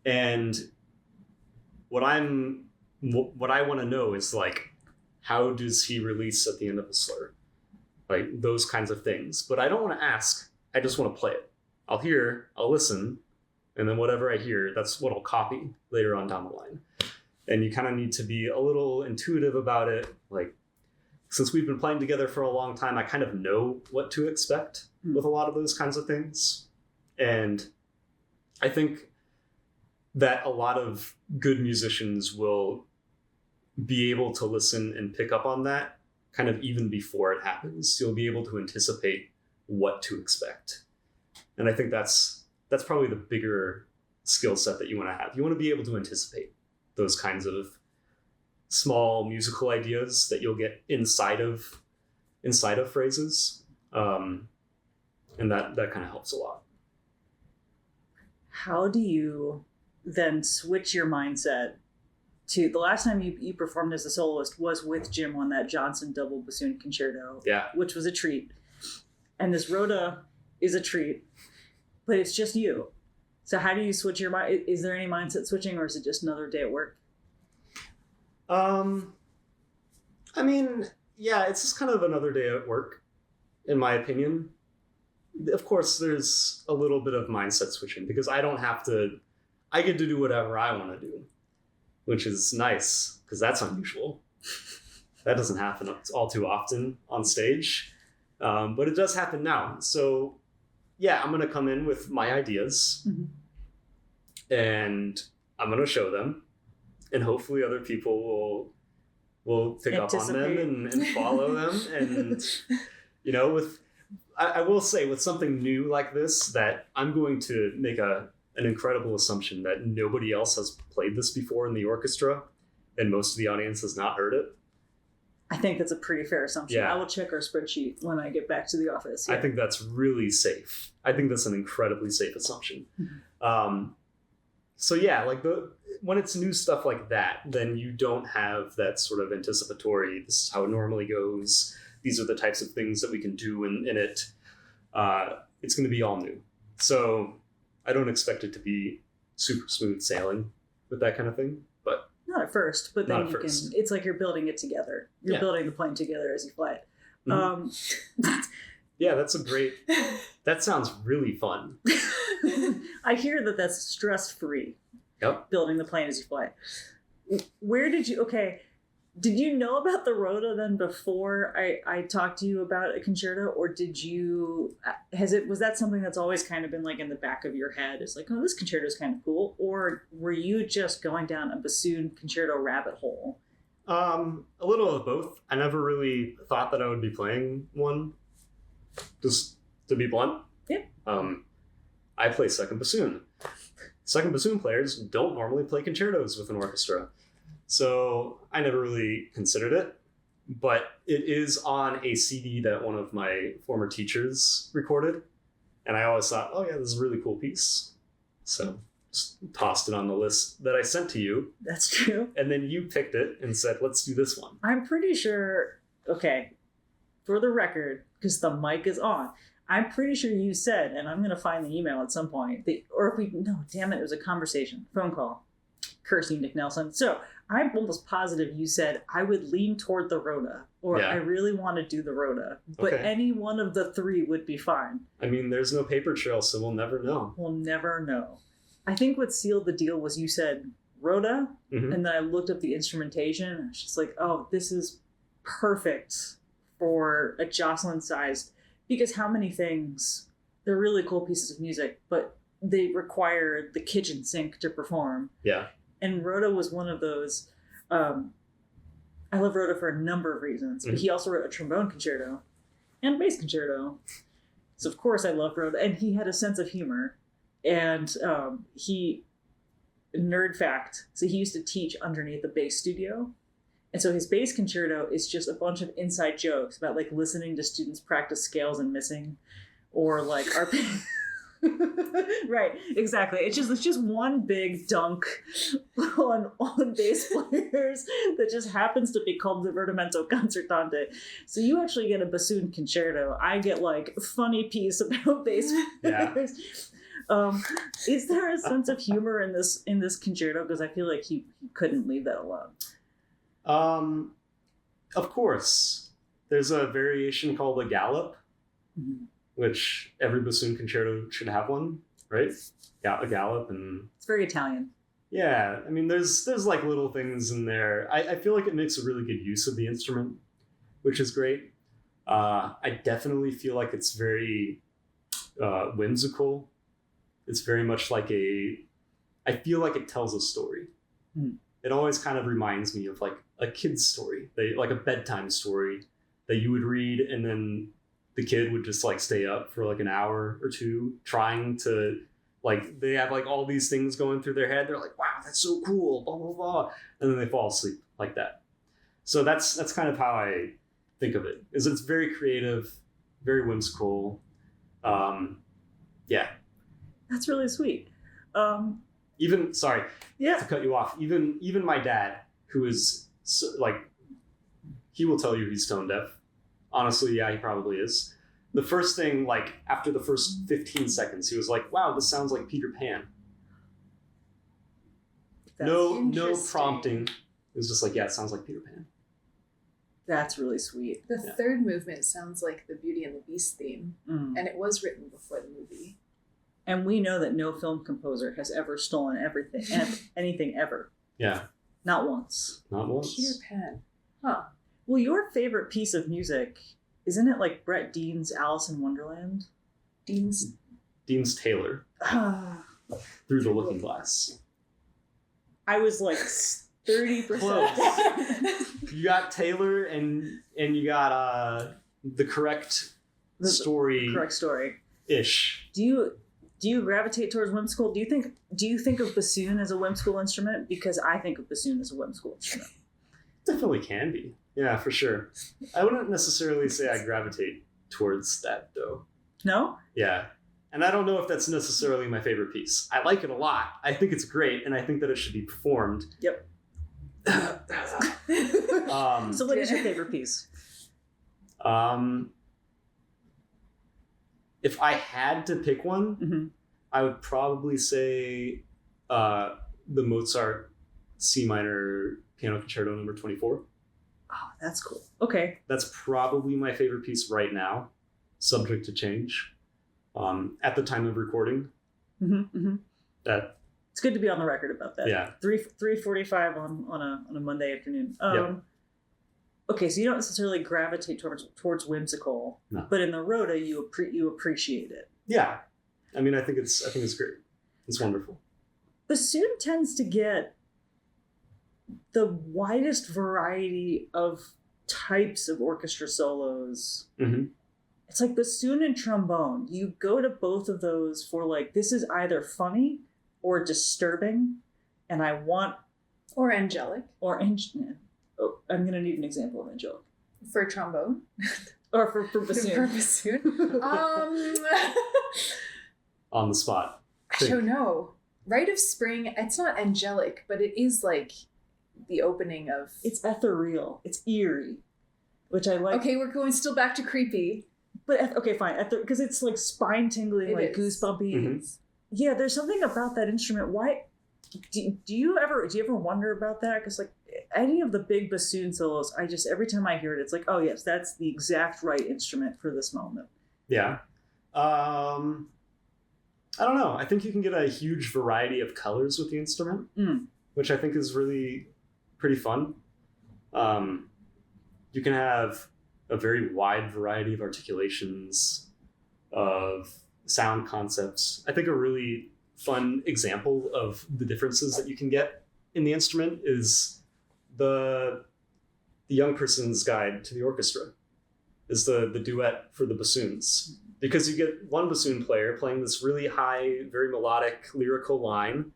And what I want to know is like, how does he release at the end of a slur? Like those kinds of things. But I don't want to ask, I just want to play it. I'll hear, I'll listen, and then whatever I hear, that's what I'll copy later on down the line. And you kind of need to be a little intuitive about it. Like, since we've been playing together for a long time, I kind of know what to expect with a lot of those kinds of things. And I think that a lot of good musicians will be able to listen and pick up on that kind of even before it happens. You'll be able to anticipate what to expect. And I think that's probably the bigger skill set that you want to have. You want to be able to anticipate those kinds of small musical ideas that you'll get inside of phrases. And that kind of helps a lot. How do you then switch your mindset to the last time you performed as a soloist was with Jim on that Johnson double bassoon concerto, which was a treat. And this Rhoda is a treat, but it's just you. So how do you switch your mind? Is there any mindset switching, or is it just another day at work? I mean, yeah, it's just kind of another day at work, in my opinion. Of course, there's a little bit of mindset switching because I get to do whatever I want to do, which is nice because that's unusual. That doesn't happen all too often on stage, but it does happen now. So yeah, I'm going to come in with my ideas and I'm going to show them, and hopefully other people will pick up on them and follow them. And, you know, I will say with something new like this, that I'm going to make an incredible assumption that nobody else has played this before in the orchestra, and most of the audience has not heard it. I think that's a pretty fair assumption. Yeah. I will check our spreadsheet when I get back to the office. Yeah. I think that's really safe. I think that's an incredibly safe assumption. So yeah, like when it's new stuff like that, then you don't have that sort of anticipatory, this is how it normally goes. These are the types of things that we can do in it. It's going to be all new. So I don't expect it to be super smooth sailing with that kind of thing, but not at first, but then it's like you're building it together. You're building the plane together as you fly it. Yeah, that sounds really fun. I hear that that's stress-free. Yep. Building the plane as you fly. Did you know about the Rhoda then before I talked to you about a concerto, or was that something that's always kind of been like in the back of your head? It's like, oh, this concerto is kind of cool. Or were you just going down a bassoon concerto rabbit hole? A little of both. I never really thought that I would be playing one, just to be blunt. Yeah. I play second bassoon. Second bassoon players don't normally play concertos with an orchestra. So I never really considered it, but it is on a CD that one of my former teachers recorded. And I always thought, oh yeah, this is a really cool piece. So just tossed it on the list that I sent to you. That's true. And then you picked it and said, let's do this one. I'm pretty sure, for the record, because the mic is on, I'm pretty sure you said, and I'm going to find the email at some point, it was a conversation, phone call, cursing Nick Nelson. So I'm almost positive you said, I would lean toward the Rhoda, or I really want to do the Rhoda, but any one of the three would be fine. I mean, there's no paper trail, so we'll never know. We'll never know. I think what sealed the deal was you said Rhoda, and then I looked up the instrumentation, and it's just like, oh, this is perfect for a Jocelyn-sized, because how many things, they're really cool pieces of music, but they require the kitchen sink to perform. Yeah. And Rhoda was one of those. I love Rhoda for a number of reasons, but he also wrote a trombone concerto and a bass concerto. So of course I love Rhoda, and he had a sense of humor, and nerd fact. So he used to teach underneath the bass studio. And so his bass concerto is just a bunch of inside jokes about like listening to students practice scales and missing, or like right, exactly. It's just one big dunk on bass players that just happens to be called Divertimento Concertante. So you actually get a bassoon concerto. I get like funny piece about bass players. Yeah. Is there a sense of humor in this concerto? Because I feel like he couldn't leave that alone. Of course. There's a variation called a gallop, which every bassoon concerto should have one, right? Yeah, a gallop, and it's very Italian. Yeah, I mean, there's like little things in there. I feel like it makes a really good use of the instrument, which is great. I definitely feel like it's very whimsical. It's very much like I feel like it tells a story. It always kind of reminds me of like a kid's story, like a bedtime story that you would read, and then the kid would just like stay up for like an hour or two trying to, like, they have like all these things going through their head. They're like, wow, that's so cool, blah, blah, blah. And then they fall asleep like that. So that's kind of how I think of it, is it's very creative, very whimsical. Yeah. That's really sweet. Even, sorry to cut you off, even my dad, who is so, like, he will tell you he's tone deaf. Honestly, yeah, he probably is. The first thing, like, after the first 15 seconds, he was like, wow, this sounds like Peter Pan. No prompting. It was just like, yeah, it sounds like Peter Pan. That's really sweet. The third movement sounds like the Beauty and the Beast theme, and it was written before the movie. And we know that no film composer has ever stolen anything ever. Yeah. Not once. Not once. Peter Pan. Huh. Well, your favorite piece of music, isn't it like Brett Dean's Alice in Wonderland? Dean's Taylor. Through the Looking Glass. I was like 30%. Close. You got Taylor and you got the correct story. Correct story. Ish. Do you gravitate towards whimsical? Do you think of bassoon as a whimsical instrument? Because I think of bassoon as a whimsical instrument. Definitely can be. Yeah, for sure. I wouldn't necessarily say I gravitate towards that, though. No? Yeah. And I don't know if that's necessarily my favorite piece. I like it a lot. I think it's great, and I think that it should be performed. Yep. So what is your favorite piece? If I had to pick one, I would probably say the Mozart C minor piano concerto number 24. Oh, that's cool. Okay. That's probably my favorite piece right now, subject to change. At the time of recording. That it's good to be on the record about that. Yeah. 3:45 on a Monday afternoon. Okay, so you don't necessarily gravitate towards whimsical, but in the Rhoda you appreciate it. Yeah, I mean, I think it's great. It's wonderful. Bassoon tends to get the widest variety of types of orchestra solos. It's like bassoon and trombone. You go to both of those for like, this is either funny or disturbing, and I want... Or angelic. Oh, I'm going to need an example of angelic. For trombone? Or for bassoon. For bassoon? On the spot. I don't know. Rite of Spring, it's not angelic, but it is like the opening of... It's ethereal. It's eerie, which I like. Okay, we're going still back to creepy. But, okay, fine. Because it's like spine-tingling, like goosebumpy. Yeah, there's something about that instrument. Why... Do you ever wonder about that? Because like any of the big bassoon solos, every time I hear it, it's like, oh yes, that's the exact right instrument for this moment. Yeah. I don't know. I think you can get a huge variety of colors with the instrument, which I think is really pretty fun. You can have a very wide variety of articulations, of sound concepts. I think a really fun example of the differences that you can get in the instrument is the young person's guide to the orchestra is the duet for the bassoons, because you get one bassoon player playing this really high, very melodic, lyrical line,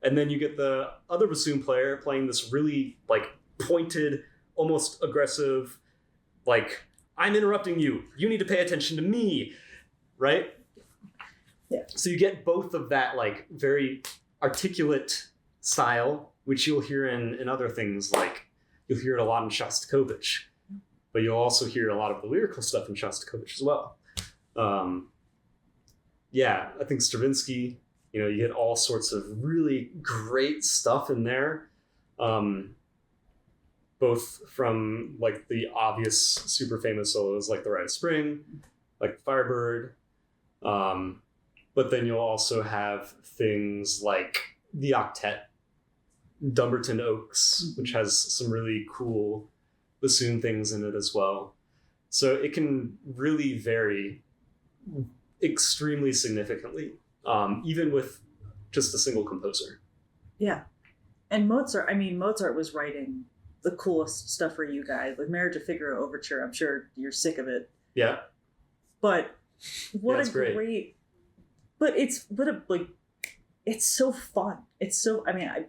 and then you get the other bassoon player playing this really like pointed, almost aggressive, like, I'm interrupting you, you need to pay attention to me, right? Yeah. So you get both of that like very articulate style, which you'll hear in other things, like you'll hear it a lot in Shostakovich, but you'll also hear a lot of the lyrical stuff in Shostakovich as well. Yeah, I think Stravinsky, you know, you get all sorts of really great stuff in there, both from like the obvious super famous solos like the Rite of Spring, like the Firebird, but then you'll also have things like the octet, Dumbarton Oaks, which has some really cool bassoon things in it as well. So it can really vary extremely significantly, even with just a single composer. Yeah. And Mozart was writing the coolest stuff for you guys, like Marriage of Figaro Overture. I'm sure you're sick of it. Yeah. But what a great. It's so fun. It's so,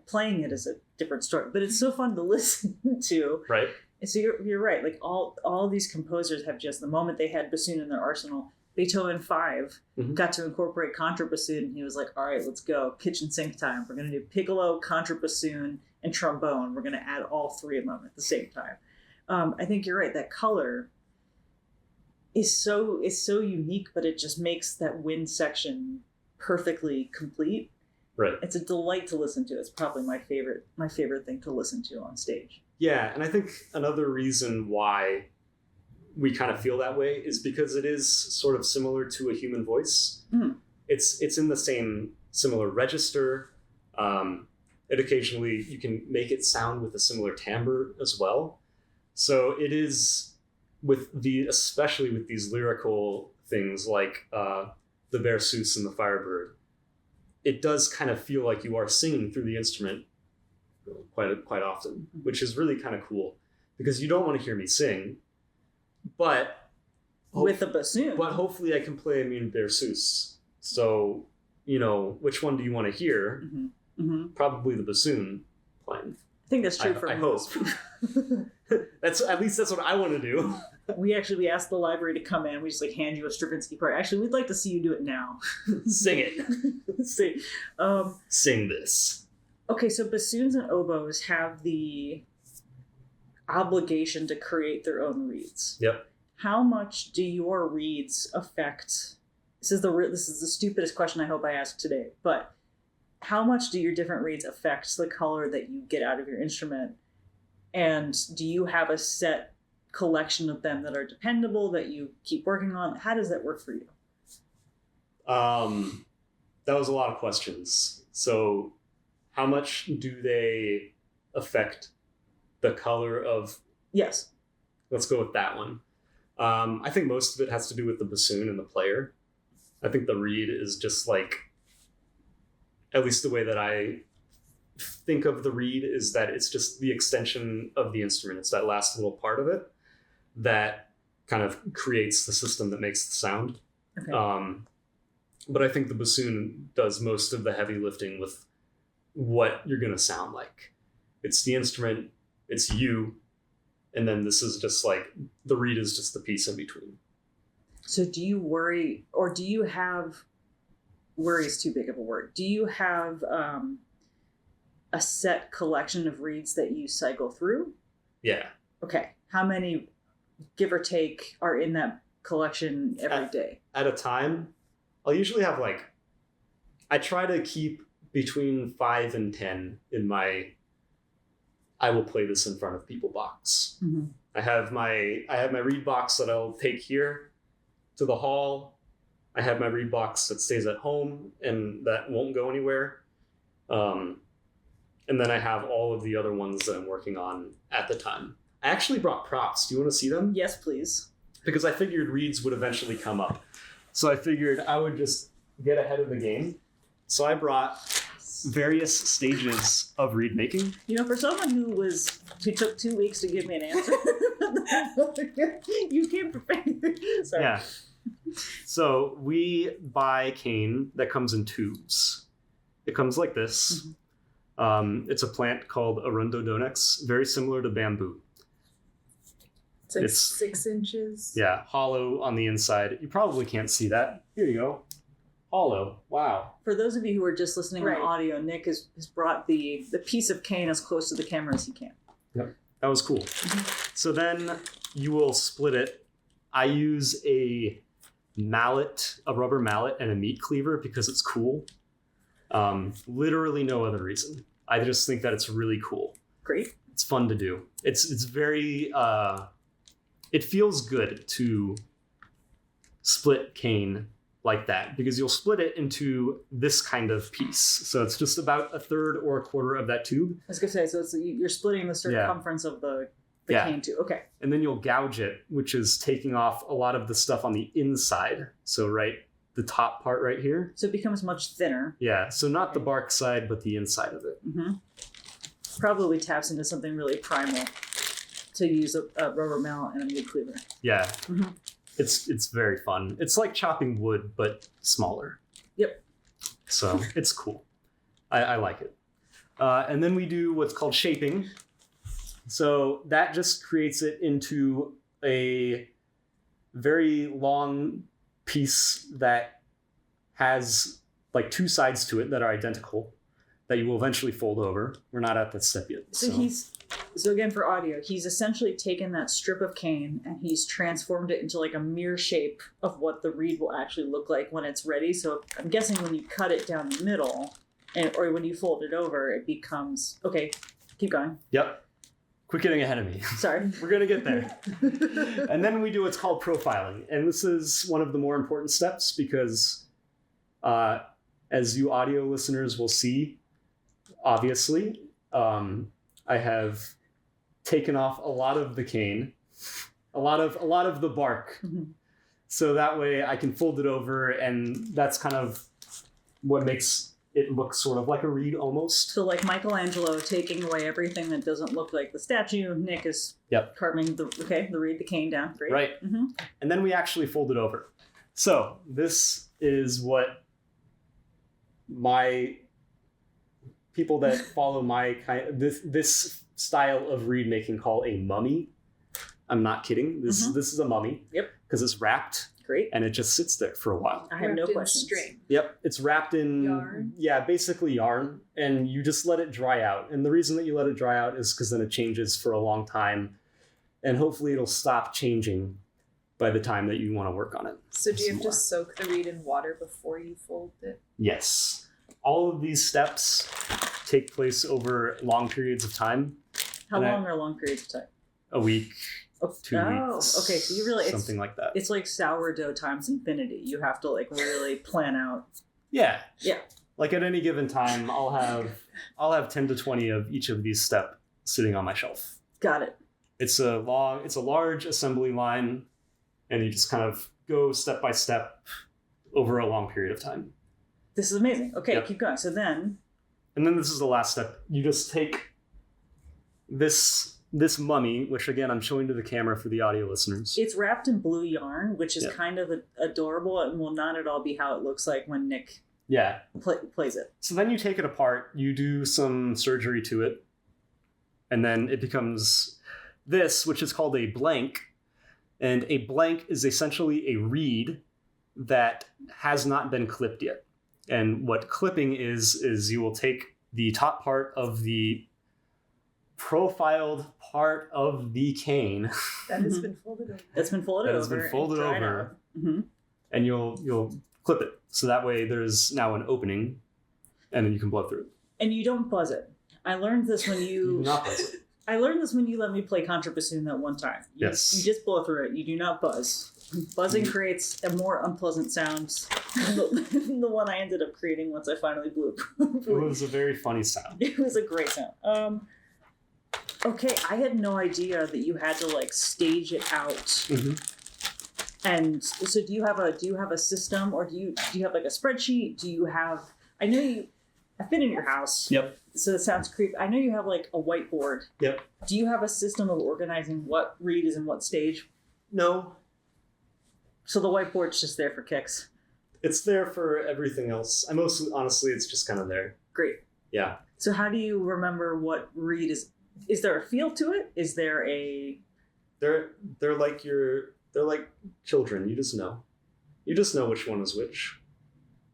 playing it is a different story, but it's so fun to listen to. Right. And so you're right. Like all these composers have just, the moment they had bassoon in their arsenal, Beethoven 5 got to incorporate contrabassoon, and he was like, all right, let's go. Kitchen sink time. We're going to do piccolo, contrabassoon, and trombone. We're going to add all three of them at the same time. I think you're right. That color is so unique, but it just makes that wind section perfectly complete. Right. It's a delight to listen to. It's probably my favorite thing to listen to on stage. Yeah, and I think another reason why we kind of feel that way is because it is sort of similar to a human voice. Mm. It's in the same similar register. It occasionally, you can make it sound with a similar timbre as well. So it is especially with these lyrical things like the Berceuse and the Firebird, it does kind of feel like you are singing through the instrument quite often, which is really kind of cool, because you don't want to hear me sing, but with a bassoon. But hopefully I can play a mean Berceuse. So, you know, which one do you want to hear? Mm-hmm. Mm-hmm. Probably the bassoon playing. I think that's true for I hope. That's what I want to do. We asked the library to come in. We just hand you a Stravinsky part. Actually, we'd like to see you do it now. Sing it. Sing this. Okay, so bassoons and oboes have the obligation to create their own reeds. Yep. How much do your reeds affect? This is the stupidest question I hope I ask today, but how much do your different reeds affect the color that you get out of your instrument? And do you have a set collection of them that are dependable that you keep working on? How does that work for you? That was a lot of questions. So how much do they affect the color of... Yes. Let's go with that one. I think most of it has to do with the bassoon and the player. I think the reed is just like, at least the way that I think of the reed is that it's just the extension of the instrument. It's that last little part of it that kind of creates the system that makes the sound. Okay. But I think the bassoon does most of the heavy lifting with what you're going to sound like. It's the instrument, it's you, and then this is just like, the reed is just the piece in between. So do you worry, or do you have, worry is too big of a word, do you have a set collection of reeds that you cycle through? Yeah. Okay. How many, give or take, are in that collection every day? At a time, I'll usually have I try to keep between 5 and 10 in my I will play this in front of people box. Mm-hmm. I have my reed box that I'll take here to the hall. I have my reed box that stays at home and that won't go anywhere. And then I have all of the other ones that I'm working on at the time. I actually brought props. Do you want to see them? Yes, please. Because I figured reeds would eventually come up. So I figured I would just get ahead of the game. So I brought various stages of reed making. For someone who took 2 weeks to give me an answer, you came prepared. Sorry. Yeah. So we buy cane that comes in tubes. It comes like this. Mm-hmm. It's a plant called Arundodonyx, very similar to bamboo. It's 6 inches. Yeah, hollow on the inside. You probably can't see that. Here you go. Hollow. Wow. For those of you who are just listening on audio, Nick has brought the piece of cane as close to the camera as he can. Yep. That was cool. So then you will split it. I use a rubber mallet, and a meat cleaver because it's cool. Literally no other reason. I just think that it's really cool. Great. It's fun to do. It's very, it feels good to split cane like that because you'll split it into this kind of piece. So it's just about 1/3 or 1/4 of that tube. I was going to say, so you're splitting the circumference of the cane tube. Okay. And then you'll gouge it, which is taking off a lot of the stuff on the inside. So the top part right here. So it becomes much thinner. Yeah. So not the bark side, but the inside of it. Mm-hmm. Probably taps into something really primal to use a rubber mallet and a meat cleaver. Yeah. Mm-hmm. It's very fun. It's like chopping wood, but smaller. Yep. So it's cool. I like it. And then we do what's called shaping. So that just creates it into a very long piece that has like 2 sides to it that are identical that you will eventually fold over. We're not at that step yet. So again, for audio, he's essentially taken that strip of cane and he's transformed it into like a mirror shape of what the reed will actually look like when it's ready. So I'm guessing when you cut it down the middle or when you fold it over, it becomes, okay, keep going. Yep. Quit getting ahead of me. Sorry. We're going to get there. And then we do what's called profiling. And this is one of the more important steps because as you audio listeners will see, obviously, I have taken off a lot of the cane, a lot of the bark. Mm-hmm. So that way I can fold it over, and that's kind of what makes it look sort of like a reed almost. So like Michelangelo taking away everything that doesn't look like the statue, Nick is carving the reed, the cane down. Great. Right. Mm-hmm. And then we actually fold it over. So this is what my people that follow my this style of reed making call a mummy. I'm not kidding. This is a mummy. Yep. Because it's wrapped. Great. And it just sits there for a while. I have no questions. String. Yep. It's wrapped in yarn. Yeah, basically yarn. And you just let it dry out. And the reason that you let it dry out is because then it changes for a long time. And hopefully it'll stop changing by the time that you want to work on it. So do you have to soak the reed in water before you fold it? Yes. All of these steps take place over long periods of time. How long are long periods of time? A week, 2 Oh, weeks. okay. So you really something like that. It's like sourdough times infinity. You have to like really plan out. Yeah. Yeah. Like at any given time, I'll have 10 to 20 of each of these steps sitting on my shelf. Got it. It's a large assembly line, and you just kind of go step by step over a long period of time. This is amazing. Okay, Keep going. So then... And then this is the last step. You just take this mummy, which again, I'm showing to the camera for the audio listeners. It's wrapped in blue yarn, which is kind of adorable and will not at all be how it looks like when Nick plays it. So then you take it apart, you do some surgery to it, and then it becomes this, which is called a blank. And a blank is essentially a reed that has not been clipped yet. And what clipping is you will take the top part of the profiled part of the cane. That has been folded over. That's been folded over. That has been folded over. Mm-hmm. And you'll clip it. So that way there's now an opening, and then you can blow through it. And you don't buzz it. I learned this when you... do not buzz it. I learned this when you let me play contra bassoon that one time. Yes. You just blow through it. You do not buzz. Buzzing creates a more unpleasant sound than the one I ended up creating once I finally blew. It was a very funny sound. It was a great sound. Okay, I had no idea that you had to like stage it out And so do you have a system, or do you have like a spreadsheet? Do you have, I've been in your house. Yep. So it sounds creepy. I know you have like a whiteboard. Yep. Do you have a system of organizing what read is in what stage? No. So the whiteboard's just there for kicks. It's there for everything else. Honestly, it's just kind of there. Great. Yeah. So how do you remember what read is? Is there a feel to it? Is there a? They're like children. You just know which one is which.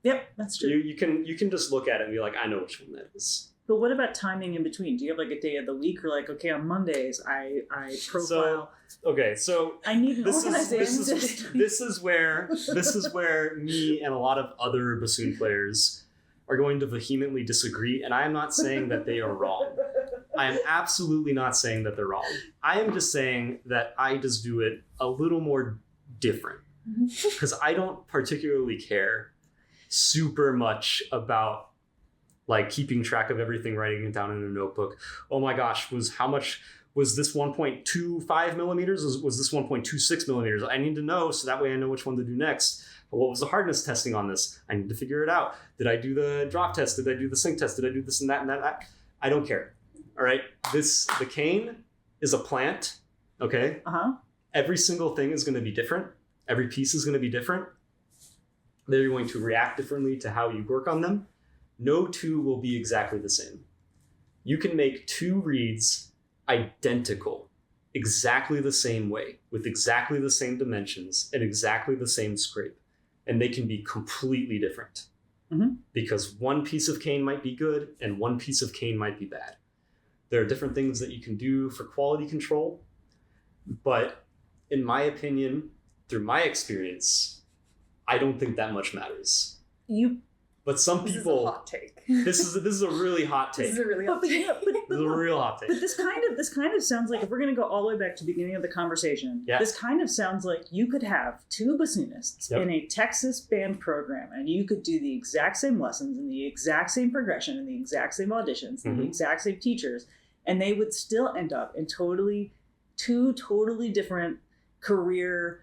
Yep, that's true. You can just look at it and be like, I know which one that is. But what about timing in between? Do you have like a day of the week, or like, okay, on Mondays I profile? So I need an organization system. This is where me and a lot of other bassoon players are going to vehemently disagree, and I am not saying that they are wrong. I am absolutely not saying that they're wrong. I am just saying that I just do it a little more different, because I don't particularly care super much about like keeping track of everything, writing it down in a notebook. Oh my gosh, how much was this 1.25 millimeters? Was this 1.26 millimeters? I need to know, so that way I know which one to do next. But what was the hardness testing on this? I need to figure it out. Did I do the drop test? Did I do the sync test? Did I do this and that and that? I don't care. All right. The cane is a plant. Okay. Every single thing is going to be different. Every piece is going to be different. They're going to react differently to how you work on them. No two will be exactly the same. You can make two reeds identical, exactly the same way, with exactly the same dimensions and exactly the same scrape, and they can be completely different. Because one piece of cane might be good and one piece of cane might be bad. There are different things that you can do for quality control, but in my opinion, through my experience, I don't think that much matters. But some people. This is a hot take. This is a really hot take. This is a really hot take. This is a real hot take. But this kind of sounds like, if we're going to go all the way back to the beginning of the conversation, this kind of sounds like you could have two bassoonists in a Texas band program, and you could do the exact same lessons and the exact same progression and the exact same auditions and the exact same teachers, and they would still end up in two totally different career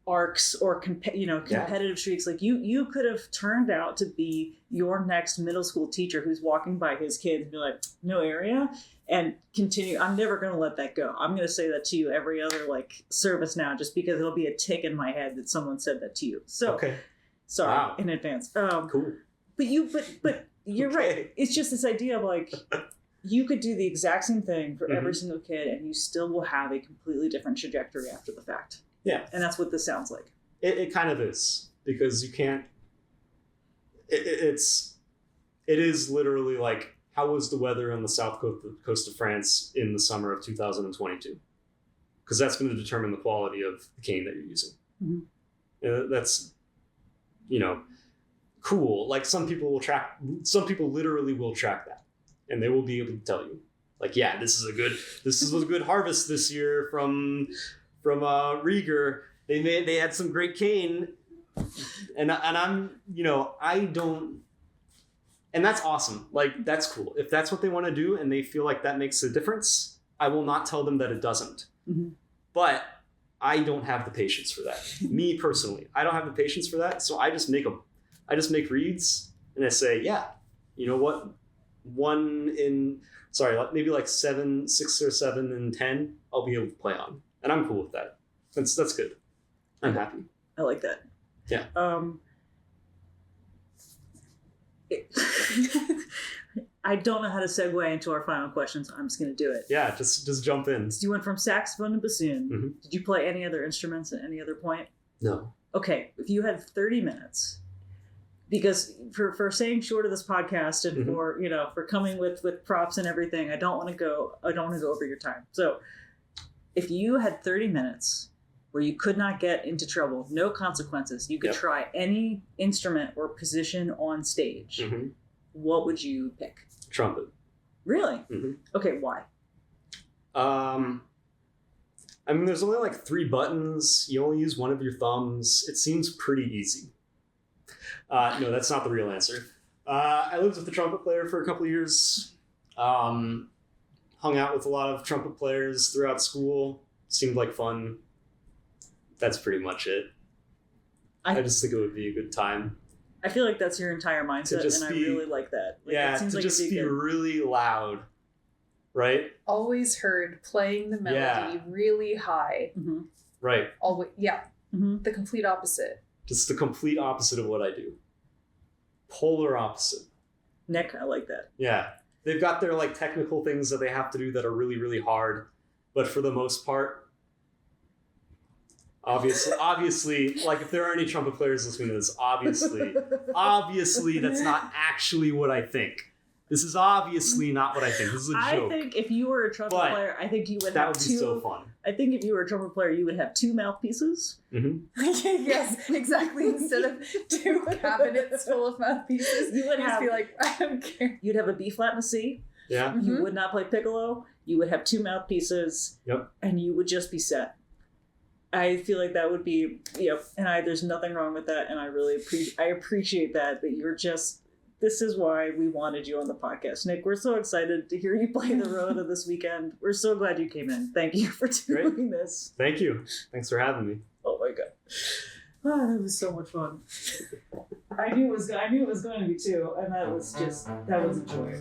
arcs or competitive streaks. Like you could have turned out to be your next middle school teacher who's walking by his kids and be like, no area, and continue. I'm never going to let that go. I'm going to say that to you every other like service now, just because it'll be a tick in my head that someone said that to you. So sorry in advance. Cool. But you're right. It's just this idea of like, you could do the exact same thing for every single kid, and you still will have a completely different trajectory after the fact. Yeah. And that's what this sounds like. It kind of is, because you can't, it is literally like, how was the weather on the south coast of France in the summer of 2022? Because that's going to determine the quality of the cane that you're using. That's, cool. Like some people literally will track that, and they will be able to tell you, like, yeah, this is a good harvest this year from Rieger. They had some great cane, and I'm, I don't, and that's awesome. Like, that's cool. If that's what they want to do and they feel like that makes a difference, I will not tell them that it doesn't. But I don't have the patience for that. Me personally, I don't have the patience for that. So I just make reeds, and I say, yeah, you know what? Maybe like 6 or 7 and 10, I'll be able to play on. And I'm cool with that. That's good. I'm happy. I like that. Yeah. I don't know how to segue into our final questions. I'm just going to do it. Yeah, just jump in. So you went from saxophone to bassoon. Did you play any other instruments at any other point? No. Okay, if you had 30 minutes, because for saying short of this podcast and for coming with props and everything, I don't want to go over your time. So if you had 30 minutes where you could not get into trouble, no consequences, you could try any instrument or position on stage, what would you pick? Trumpet. Really? Okay, why? I mean, there's only like 3 buttons. You only use one of your thumbs. It seems pretty easy. No, that's not the real answer. I lived with a trumpet player for a couple of years. Hung out with a lot of trumpet players throughout school. Seemed like fun. That's pretty much it. I just think it would be a good time. I feel like that's your entire mindset, and I really like that. Like, yeah, to just be really loud, right? Always heard playing the melody really high. Mm-hmm. Right. Always, the complete opposite. Just the complete opposite of what I do. Polar opposite. Nick, I like that. Yeah. They've got their like technical things that they have to do that are really, really hard. But for the most part, obviously, like if there are any trumpet players listening to this, obviously that's not actually what I think. This is obviously not what I think. This is a joke. I think if you were a trumpet player, I think you would that have would be so fun. I think if you were a trumpet player, you would have 2 mouthpieces. Mm-hmm. Yes, exactly. Instead of 2 cabinets full of mouthpieces, you would just be like, I don't care. You'd have a B flat and a C. Yeah. You would not play piccolo. You would have 2 mouthpieces. Yep. And you would just be set. I feel like that would be, and there's nothing wrong with that, and I really appreciate that you're just, this is why we wanted you on the podcast. Nick, we're so excited to hear you play the Rota this weekend. We're so glad you came in. Thank you for doing this. Thank you. Thanks for having me. Oh my God. Oh, that was so much fun. I knew it was going to be too, and that was a joy.